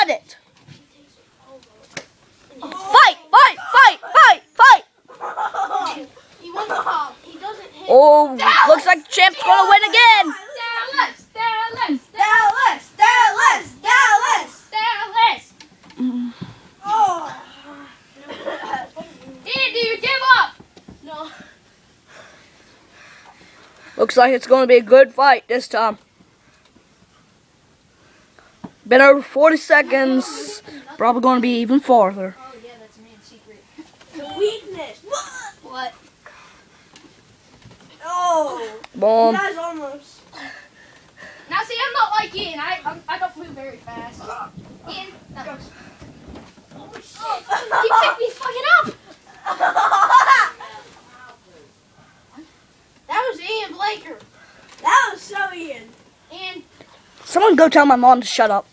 got it. Fight, fight, fight, fight, fight. He won the hog. He doesn't hit. Oh, looks like the champ's gonna win again. Dallas, Dallas, Dallas, Dallas, Dallas. Dallas. Oh. Andy, you give up. No. Looks like it's gonna be a good fight this time. Been over 40 seconds. Probably gonna be even farther. Oh yeah, that's a man's secret. The weakness. What? Oh. Boom. You guys almost. Now see, I'm not like Ian. I don't move very fast. Ian, no. Oh shit! You picked me fucking up. That was Ian Blaker. That was so Ian. And Someone go tell my mom to shut up.